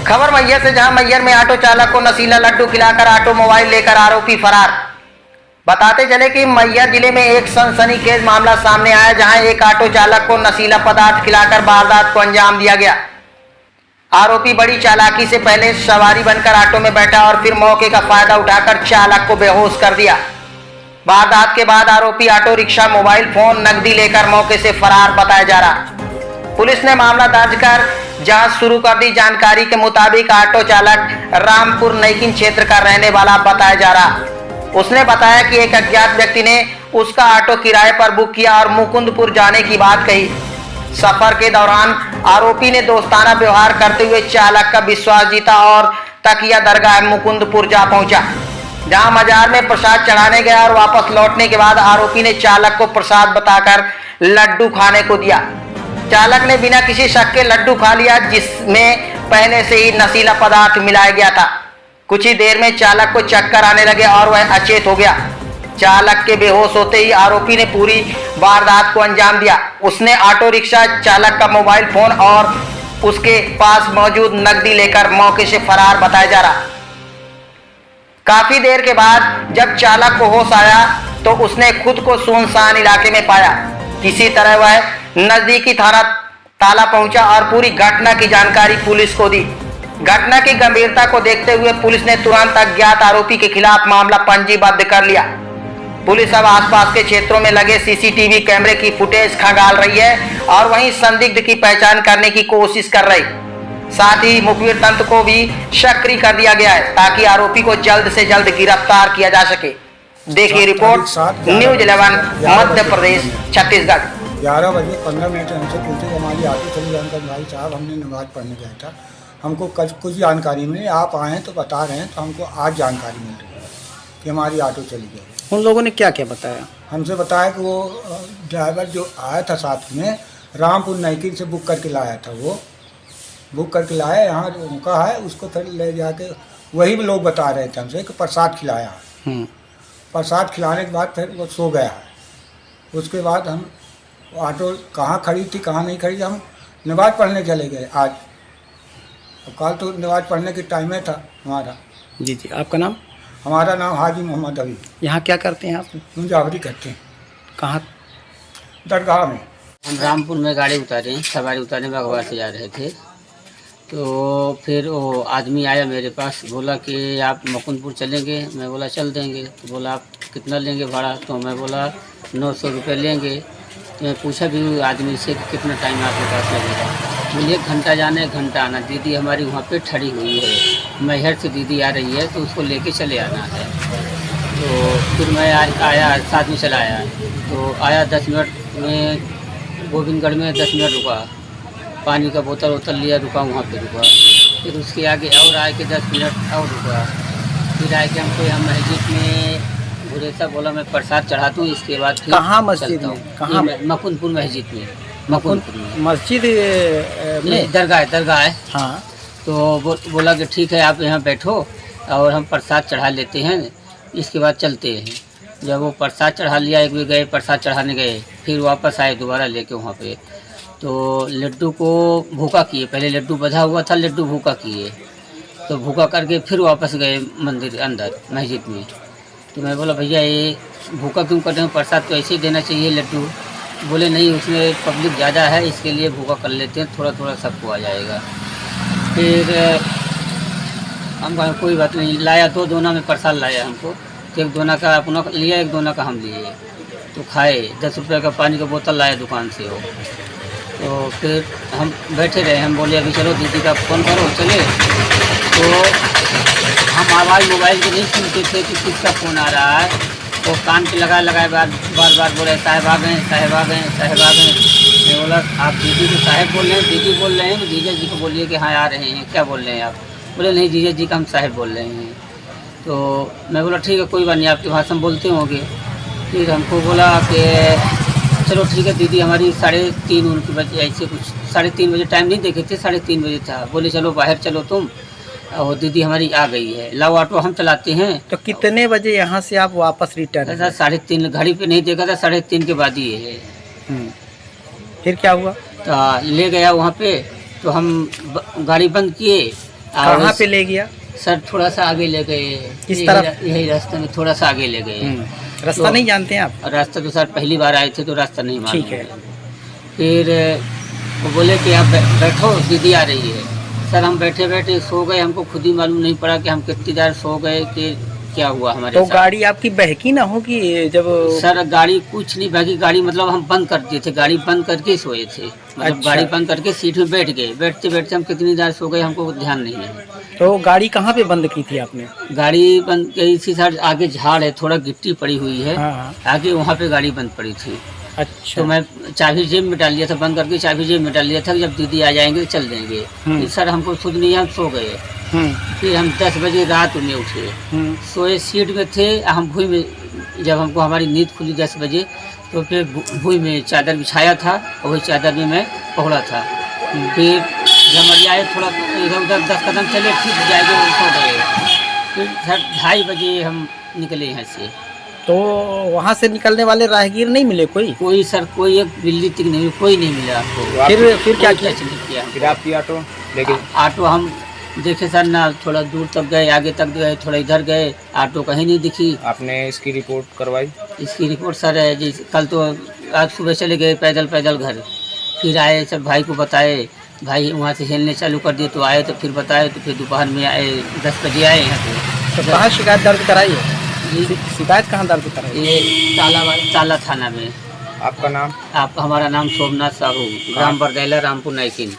खबर मैहर से, जहां मैहर में ऑटो चालक को नशीला लड्डू खिलाकर ऑटो मोबाइल लेकर आरोपी फरार। बताते चले कि मैहर जिले में एक सनसनीखेज मामला सामने आया, जहां एक ऑटो चालक को नशीला पदार्थ खिलाकर वारदात को अंजाम दिया गया। आरोपी बड़ी चालाकी से पहले सवारी बनकर ऑटो में बैठा और फिर मौके का फायदा उठाकर चालक को बेहोश कर दिया। वारदात के बाद आरोपी ऑटो रिक्शा, मोबाइल फोन, नकदी लेकर मौके से फरार बताया जा रहा। पुलिस ने मामला दर्ज कर जांच शुरू कर दी। जानकारी के मुताबिक ऑटो चालक रामपुर नईकिन क्षेत्र का रहने वाला बताया जा रहा। उसने बताया कि एक अज्ञात व्यक्ति ने उसका ऑटो किराए पर बुक किया और मुकुंदपुर जाने की बात कही। सफर के दौरान आरोपी ने दोस्ताना व्यवहार करते हुए चालक का विश्वास जीता और तकिया दरगाह मुकुंदपुर जा पहुंचा, जहां मजार में प्रसाद चढ़ाने गया और वापस लौटने के बाद आरोपी ने चालक को प्रसाद बताकर लड्डू खाने को दिया। चालक ने बिना किसी शक के लड्डू खा लिया, जिसमें पहले से ही नशीला पदार्थ मिलाया गया था। कुछ ही देर में चालक को चक्कर आने लगे और वह अचेत हो गया। चालक के बेहोश होते ही आरोपी ने पूरी वारदात को अंजाम दिया। उसने ऑटो रिक्शा चालक का मोबाइल फोन और उसके पास मौजूद नकदी लेकर मौके से फरार बताया जा रहा। काफी देर के बाद जब चालक को होश आया तो उसने खुद को सुनसान इलाके में पाया। किसी तरह वह नजदीकी थाना ताला पहुंचा और पूरी घटना की जानकारी पुलिस को दी। घटना की गंभीरता को देखते हुए पुलिस ने तुरंत अज्ञात आरोपी के खिलाफ मामला पंजीबद्ध कर लिया। पुलिस अब आसपास के क्षेत्रों में लगे सीसीटीवी कैमरे की फुटेज खंगाल रही है और वहीं संदिग्ध की पहचान करने की कोशिश कर रही। साथ ही मुखबिर तंत्र को भी सक्रिय कर दिया गया है ताकि आरोपी को जल्द से जल्द गिरफ्तार किया जा सके। देखिए रिपोर्ट न्यूज़ 11 मध्य प्रदेश छत्तीसगढ़। 11 बजे 15 मिनट हमसे पूछे हमारी ऑटो चली जानकर भाई साहब हमने नमाज पढ़ने गया था, हमको कुछ जानकारी मिली, आप आए तो बता रहे हैं, तो हमको आज जानकारी मिल रही है कि हमारी ऑटो चली गई। उन लोगों ने क्या क्या बताया? हमसे बताया कि वो ड्राइवर जो आया था साथ में रामपुर नईकिन से बुक करके लाया था, वो बुक करके लाया, यहाँ उनका है, उसको फिर ले जाके वही लोग बता रहे थे हमसे कि प्रसाद खिलाया। प्रसाद खिलाने के बाद फिर वो सो गया। उसके बाद हम ऑटो कहाँ खड़ी थी कहाँ नहीं खड़ी, हम नमाज पढ़ने चले गए आज। कल तो नमाज पढ़ने के टाइम में था हमारा। जी जी, आपका नाम? हमारा नाम हाजी मोहम्मद अली। यहाँ क्या करते हैं आप? मुजावरी करते हैं। कहाँ? दरगाह में। हम रामपुर में गाड़ी उतारे, सवारी उतारने भगवा से जा रहे थे, तो फिर वो आदमी आया मेरे पास, बोला कि आप मुकुंदपुर चलेंगे? मैं बोला चल देंगे। तो बोला आप कितना लेंगे भाड़ा? तो मैं बोला 900 रुपये लेंगे। तो मैं पूछा भी आदमी से कि कितना टाइम आपके पास लगेगा? बोले 1 घंटा जाने 1 घंटा आना। दीदी हमारी वहाँ पे खड़ी हुई है, मैहर से दीदी आ रही है, तो उसको लेके चले आना है। तो फिर मैं आया, साथ में चला आया। तो आया 10 मिनट में गोविंदगढ़ में 10 मिनट रुका, पानी का बोतल वोतल लिया, रुका वहाँ पे रुका। फिर उसके आगे और आए के 10 मिनट और रुका। फिर आए के हमको यहाँ मस्जिद में गुरेसा बोला मैं प्रसाद चढ़ा दूँ, इसके बाद फिर कहाँ मस्जिद में? कहाँ? मुकुंदपुर मस्जिद में। मुकुंदपुर में मस्जिद में दरगाह है। हाँ। तो बोला कि ठीक है आप यहाँ बैठो और हम प्रसाद चढ़ा लेते हैं, इसके बाद चलते हैं। जब वो प्रसाद चढ़ा लिया, एक भी गए प्रसाद चढ़ाने गए, फिर वापस आए दोबारा लेके वहाँ पे। तो लड्डू को भूखा किए, पहले लड्डू बधा हुआ था, लड्डू भूखा किए, तो भूखा करके फिर वापस गए मंदिर अंदर मस्जिद में। तो मैं बोला भैया ये भूखा क्यों कर रहे हैं, प्रसाद तो ऐसे ही देना चाहिए लड्डू। बोले नहीं उसमें पब्लिक ज़्यादा है, इसके लिए भूखा कर लेते हैं, थोड़ा थोड़ा सबको आ जाएगा। फिर हम कहा कोई बात नहीं, लाया 2 दोना में प्रसाद लाया हमको, तो 1 दोना का अपना लिया, 1 दोना का हम लिए, तो खाए। 10 रुपये का पानी का बोतल लाया दुकान से हो। तो फिर हम बैठे रहे, हम बोले अभी चलो दीदी का फ़ोन करो, चले। तो हम आवाज़ मोबाइल की नहीं सुनते थे कि किसका फ़ोन आ रहा है, तो कान पे लगाए बार बार बोले साहब आ गए, साहब आ गए, साहब आ गए। मैं बोला आप दीदी को साहब बोल रहे हैं, दीदी बोल रहे हैं, जीजा जी को बोलिए कि हाँ आ रहे हैं, क्या बोल रहे हैं आप? बोले नहीं जीजा जी का हम साहब बोल रहे हैं। तो मैं बोला ठीक है कोई बात नहीं, आपकी भाषा में बोलते होंगे। फिर हमको बोला कि चलो ठीक है दीदी हमारी 3:30 उनके बजे, ऐसे कुछ 3:30 बजे टाइम नहीं देखे थे, 3:30 बजे था। बोले चलो बाहर चलो तुम, और दीदी हमारी आ गई है, लाओ ऑटो हम चलाते हैं। तो कितने बजे यहाँ से आप वापस रिटर्न? ऐसा 3:30, घड़ी पे नहीं देखा था, 3:30 के बाद ही है। फिर क्या हुआ? तो ले गया वहाँ पे, तो हम गाड़ी बंद किए, कहाँ पे ले गया? सर थोड़ा सा आगे ले गए। किस तरफ? यही रास्ते में थोड़ा सा आगे ले गए। रास्ता तो- नहीं जानते हैं आप? रास्ता तो सर पहली बार आए थे तो रास्ता नहीं मालूम ठीक है। फिर वो बोले कि आप बैठो, दीदी आ रही है। सर हम बैठे बैठे सो गए, हमको खुद ही मालूम नहीं पड़ा कि हम कितनी देर सो गए कि क्या हुआ हमारे तो साथ। गाड़ी आपकी बहकी ना हो कि जब सर गाड़ी कुछ नहीं भागी, गाड़ी मतलब हम बंद कर दिए थे, गाड़ी बंद करके सोए थे, मतलब अच्छा। गाड़ी बंद करके सीट में बैठ गए। बैठते बैठते हम कितनी देर सो गए हमको ध्यान नहीं है। तो गाड़ी कहाँ पे बंद की थी आपने? गाड़ी बंद गई थी सर, आगे झाड़ है, थोड़ा गिट्टी पड़ी हुई है, हाँ हाँ। आगे वहाँ पे गाड़ी बंद पड़ी थी। अच्छा। तो मैं चाबी जेब में डाल लिया था, बंद करके चाबी जेब में डाल लिया था, जब दीदी आ जाएंगे तो चल देंगे। फिर सर हमको खुद नहीं, हम सो गए। फिर हम 10 बजे रात में उठे, सोए सीट में थे, हम भूई में, जब हमको हमारी नींद खुली 10 बजे तो फिर भूई में चादर बिछाया था और वही चादर में मैं पकड़ा था। फिर जमरियाए थोड़ा इधर उधर 10 कदम चले, फिर जाएंगे वो सो गए। फिर सर 2:30 बजे हम निकले यहाँ से। तो वहाँ से निकलने वाले राहगीर नहीं मिले कोई? कोई सर, कोई एक बिल्ली तक नहीं, कोई नहीं मिला आपको। फिर क्या कोई किया? टच नहीं किया। फिर आपकी ऑटो लेके ऑटो हम देखे सर ना, थोड़ा दूर तक गए, आगे तक गए, थोड़ा इधर गए, ऑटो कहीं नहीं दिखी। आपने इसकी रिपोर्ट करवाई? इसकी रिपोर्ट सर है जी, कल तो आज सुबह चले गए पैदल पैदल घर, फिर आए सब भाई को बताए, भाई वहाँ से हिलने चालू कर दिए तो आए, तो फिर बताए, तो फिर दोपहर में आए, 10 बजे आए यहाँ पे। तो कहाँ शिकायत दर्ज कराई है? जी, शिकायत कहाँ दर्ज कराई? ये ताला थाना में। आपका नाम? आप हमारा नाम सोमनाथ साहू, ग्राम बरदैला, रामपुर नाइकिन।